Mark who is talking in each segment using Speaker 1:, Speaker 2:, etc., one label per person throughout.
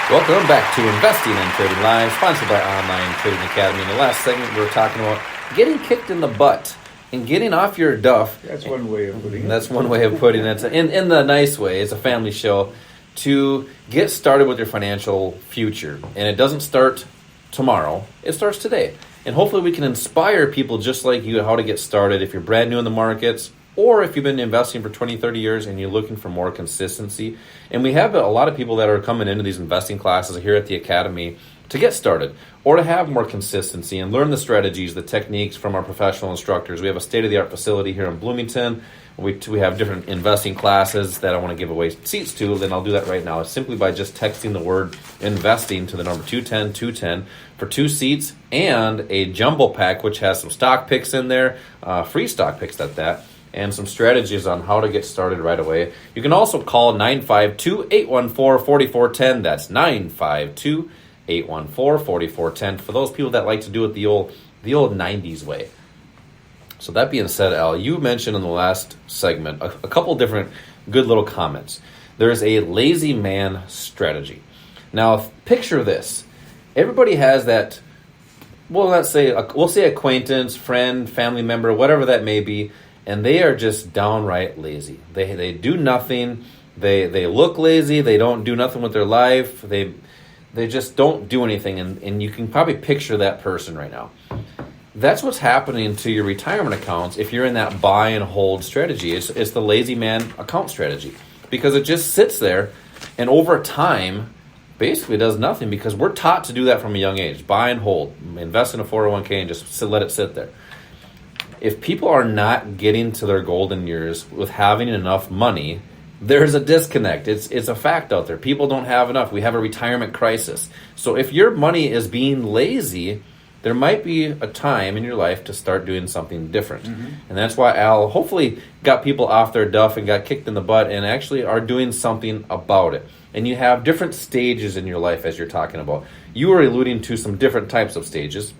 Speaker 1: Welcome back to Investing and Trading Live, sponsored by Online Trading Academy. In the last segment, we were talking about getting kicked in the butt and getting off your duff.
Speaker 2: That's one way of putting it.
Speaker 1: That's one way of putting it. In the nice way, it's a family show to get started with your financial future. And it doesn't start tomorrow, it starts today. And hopefully we can inspire people just like you how to get started if you're brand new in the markets, or if you've been investing for 20, 30 years and you're looking for more consistency. And we have a lot of people that are coming into these investing classes here at the Academy to get started or to have more consistency and learn the strategies, the techniques from our professional instructors. We have a state-of-the-art facility here in Bloomington. We have different investing classes that I want to give away seats to, then I'll do that right now. It's simply by just texting the word investing to the number 210-210 for 2 seats and a jumbo pack, which has some stock picks in there, free stock picks at that, and some strategies on how to get started right away. You can also call 952-814-4410. That's 952-814-4410 for those people that like to do it the old 90s way. So that being said, Al, you mentioned in the last segment a couple different good little comments. There's a lazy man strategy. Now, picture this. Everybody has that, we'll say acquaintance, friend, family member, whatever that may be, and they are just downright lazy. They do nothing. They look lazy. They don't do nothing with their life. They just don't do anything, and you can probably picture that person right now. That's what's happening to your retirement accounts if you're in that buy and hold strategy. It's the lazy man account strategy because it just sits there and over time basically does nothing because we're taught to do that from a young age. Buy and hold, invest in a 401k and just let it sit there. If people are not getting to their golden years with having enough money, there's a disconnect. It's a fact out there. People don't have enough. We have a retirement crisis. So if your money is being lazy, there might be a time in your life to start doing something different. Mm-hmm. And that's why Al hopefully got people off their duff and got kicked in the butt and actually are doing something about it. And you have different stages in your life as you're talking about. You are alluding to some different types of stages.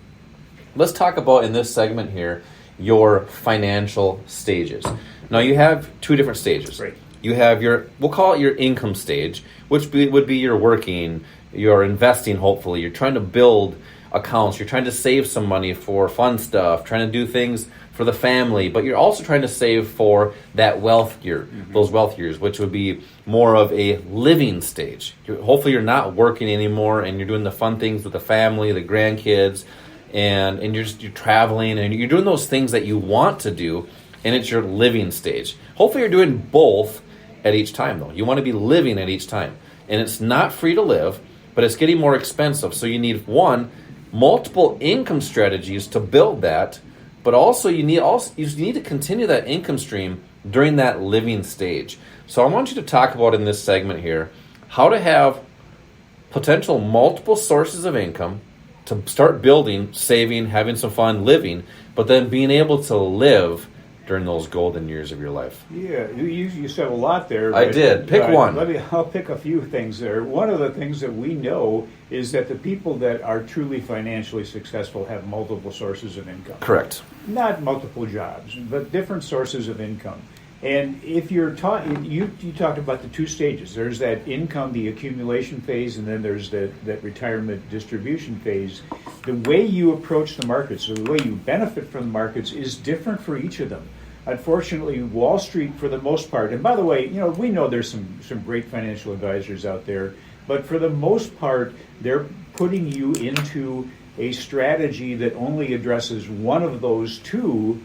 Speaker 1: Let's talk about in this segment here your financial stages. Now you have 2 different stages.
Speaker 2: Right.
Speaker 1: You have we'll call it your income stage, which would be your working, your investing hopefully. You're trying to build accounts. You're trying to save some money for fun stuff, trying to do things for the family, but you're also trying to save for that wealth year, those wealth years, which would be more of a living stage. Hopefully you're not working anymore and you're doing the fun things with the family, the grandkids, and you're traveling and you're doing those things that you want to do, and it's your living stage. Hopefully you're doing both at each time though. You want to be living at each time. And it's not free to live, but it's getting more expensive. So you need multiple income strategies to build that, but also you need to continue that income stream during that living stage. So I want you to talk about in this segment here how to have potential multiple sources of income to start building, saving, having some fun, living, but then being able to live during those golden years of your life.
Speaker 2: Yeah, you said a lot there.
Speaker 1: I did. Pick one.
Speaker 2: I'll pick a few things there. One of the things that we know is that the people that are truly financially successful have multiple sources of income.
Speaker 1: Correct.
Speaker 2: Not multiple jobs, but different sources of income. And if you're you talked about the 2 stages. There's that income, the accumulation phase, and then there's that retirement distribution phase. The way you approach the markets, or the way you benefit from the markets, is different for each of them. Unfortunately, Wall Street, for the most part, and by the way, we know there's some great financial advisors out there, but for the most part, they're putting you into a strategy that only addresses one of those 2,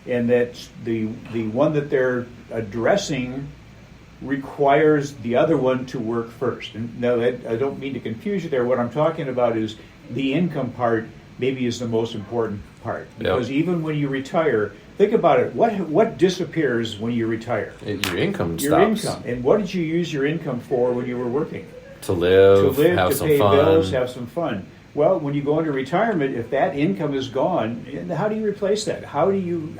Speaker 2: and that the one that they're addressing requires the other one to work first. And no, I don't mean to confuse you there. What I'm talking about is the income part maybe is the most important part. Because even when you retire, think about it. What disappears when you retire?
Speaker 1: Your income
Speaker 2: Your
Speaker 1: stops.
Speaker 2: income. And what did you use your income for when you were working?
Speaker 1: To live, have
Speaker 2: to
Speaker 1: some
Speaker 2: pay
Speaker 1: fun.
Speaker 2: bills, have some fun. Well, when you go into retirement, if that income is gone, how do you replace that? How do you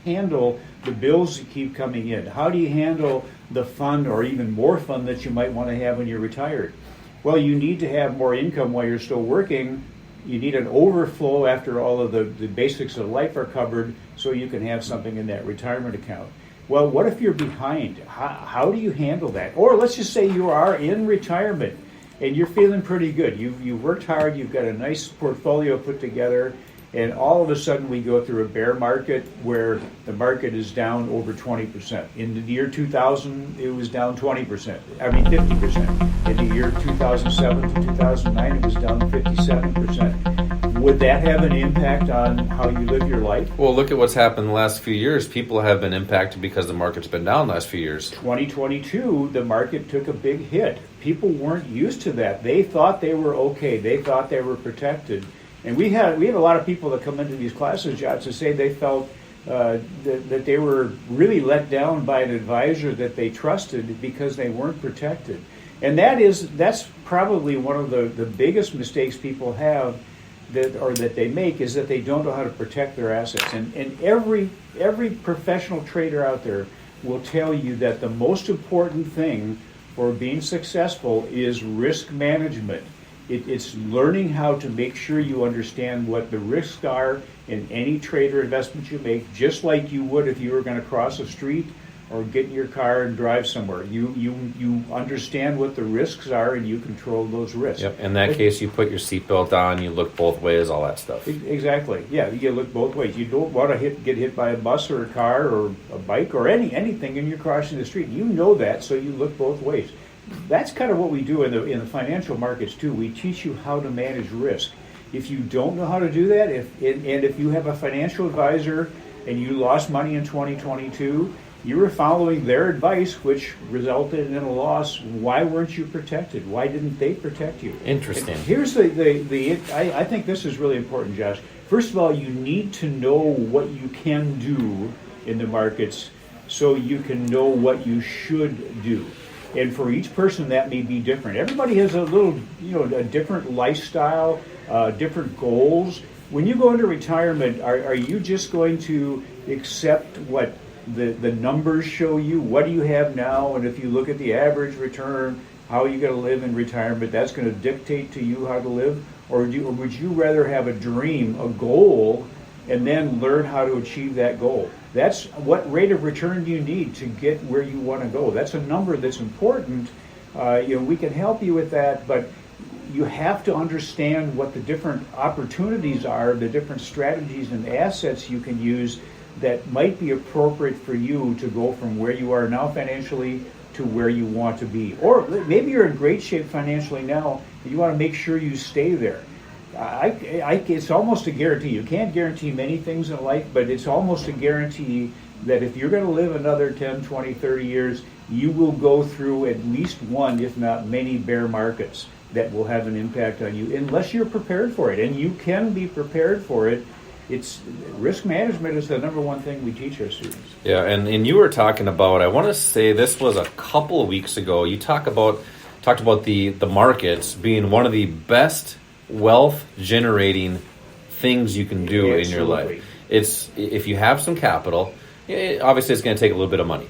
Speaker 2: handle the bills that keep coming in? How do you handle the fun or even more fun that you might want to have when you're retired? Well, you need to have more income while you're still working. You need an overflow after all of the basics of life are covered so you can have something in that retirement account. Well, what if you're behind? How do you handle that? Or let's just say you are in retirement and you're feeling pretty good. You've worked hard. You've got a nice portfolio put together, and all of a sudden we go through a bear market where the market is down over 20%. In the year 2000, it was down 20%. I mean 50%. In the year 2007 to 2009, it was down 57%. Would that have an impact on how you live your life?
Speaker 1: Well, look at what's happened the last few years. People have been impacted because the market's been down the last few years.
Speaker 2: 2022, the market took a big hit. People weren't used to that. They thought they were okay. They thought they were protected. And we have a lot of people that come into these classes, Josh, to say they felt that they were really let down by an advisor that they trusted because they weren't protected. And that's probably one of the biggest mistakes people have that they make, is that they don't know how to protect their assets. And every professional trader out there will tell you that the most important thing for being successful is risk management. It's learning how to make sure you understand what the risks are in any trade or investment you make, just like you would if you were going to cross a street or get in your car and drive somewhere. You understand what the risks are, and you control those risks.
Speaker 1: Yep. In that case, you put your seatbelt on, you look both ways, all that stuff.
Speaker 2: Exactly. Yeah, you look both ways. You don't want to get hit by a bus or a car or a bike or anything, and you're crossing the street. You know that, so you look both ways. That's kind of what we do in the financial markets too. We teach you how to manage risk. If you don't know how to do that, if you have a financial advisor and you lost money in 2022, you were following their advice, which resulted in a loss. Why weren't you protected? Why didn't they protect you?
Speaker 1: Interesting.
Speaker 2: And here's I think this is really important, Josh. First of all, you need to know what you can do in the markets so you can know what you should do. And for each person, that may be different. Everybody has a little, a different lifestyle, different goals. When you go into retirement, are you just going to accept what the numbers show you? What do you have now? And if you look at the average return, how are you going to live in retirement? That's going to dictate to you how to live? Or would you rather have a dream, a goal, and then learn how to achieve that goal? That's what rate of return do you need to get where you want to go. That's a number that's important. We can help you with that, but you have to understand what the different opportunities are, the different strategies and assets you can use that might be appropriate for you to go from where you are now financially to where you want to be. Or maybe you're in great shape financially now, and you want to make sure you stay there. It's almost a guarantee. You can't guarantee many things in life, but it's almost a guarantee that if you're going to live another 10, 20, 30 years, you will go through at least one, if not many, bear markets that will have an impact on you, unless you're prepared for it. And you can be prepared for it. It's risk management is the number one thing we teach our students.
Speaker 1: Yeah, and you were talking about, I want to say this was a couple of weeks ago, you talked about the markets being one of the best wealth generating things you can do in your life. It's if you have some capital, obviously it's going to take a little bit of money.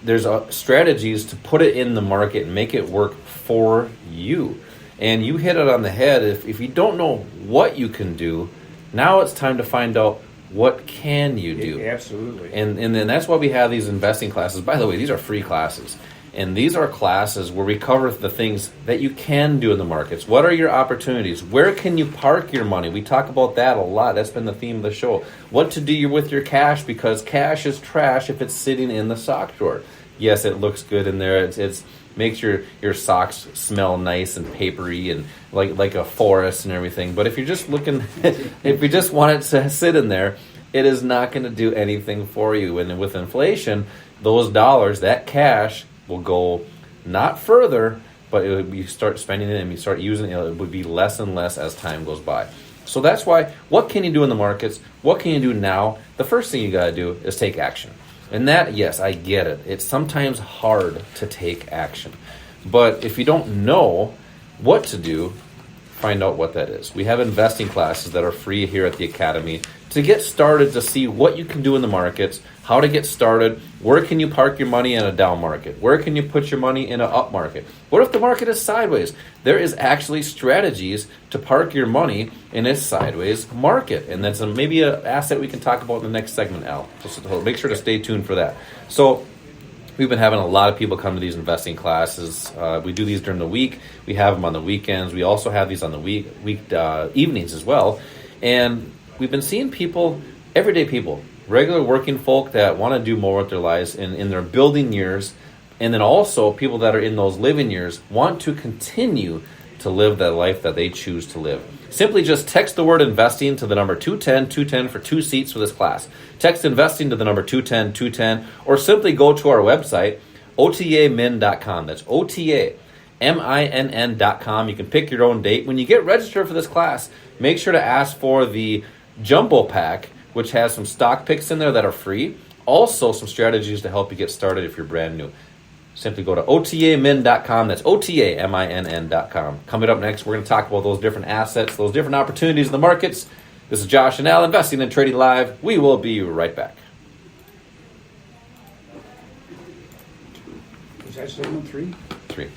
Speaker 1: There's strategies to put it in the market and make it work for you. And you hit it on the head. If you don't know what you can do, now it's time to find out what can you do.
Speaker 2: Absolutely.
Speaker 1: And then that's why we have these investing classes. By the way, these are free classes. And these are classes where we cover the things that you can do in the markets. What are your opportunities? Where can you park your money? We talk about that a lot. That's been the theme of the show. What to do with your cash, because cash is trash if it's sitting in the sock drawer. Yes, it looks good in there. It's makes your socks smell nice and papery and like a forest and everything. But if you're just looking, if you just want it to sit in there, it is not going to do anything for you. And with inflation, those dollars, that cash, will go not further, but you start spending it and you start using it, it would be less and less as time goes by. So that's why, what can you do in the markets? What can you do now? The first thing you got to do is take action. And that, yes, I get it. It's sometimes hard to take action. But if you don't know what to do, find out what that is. We have investing classes that are free here at the Academy to get started, to see what you can do in the markets, how to get started, where can you park your money in a down market, where can you put your money in an up market. What if the market is sideways? There is actually strategies to park your money in a sideways market, and that's maybe an asset we can talk about in the next segment, Al. So make sure to stay tuned for that. So We've been having a lot of people come to these investing classes. We do these during the week. We have them on the weekends. We also have these on the week evenings as well. And we've been seeing people, everyday people, regular working folk that want to do more with their lives in their building years. And then also people that are in those living years want to continue to live the life that they choose to live. Simply just text the word investing to the number 210 for 2 seats for this class. Text investing to the number 210, or simply go to our website, otamin.com. That's otamin.com. You can pick your own date. When you get registered for this class, make sure to ask for the Jumbo Pack, which has some stock picks in there that are free. Also, some strategies to help you get started if you're brand new. Simply go to otamin.com. That's otaminn.com. Coming up next, we're going to talk about those different assets, those different opportunities in the markets. This is Josh and Al, Investing and Trading Live. We will be right back.
Speaker 2: Is that segment 3?
Speaker 1: 3.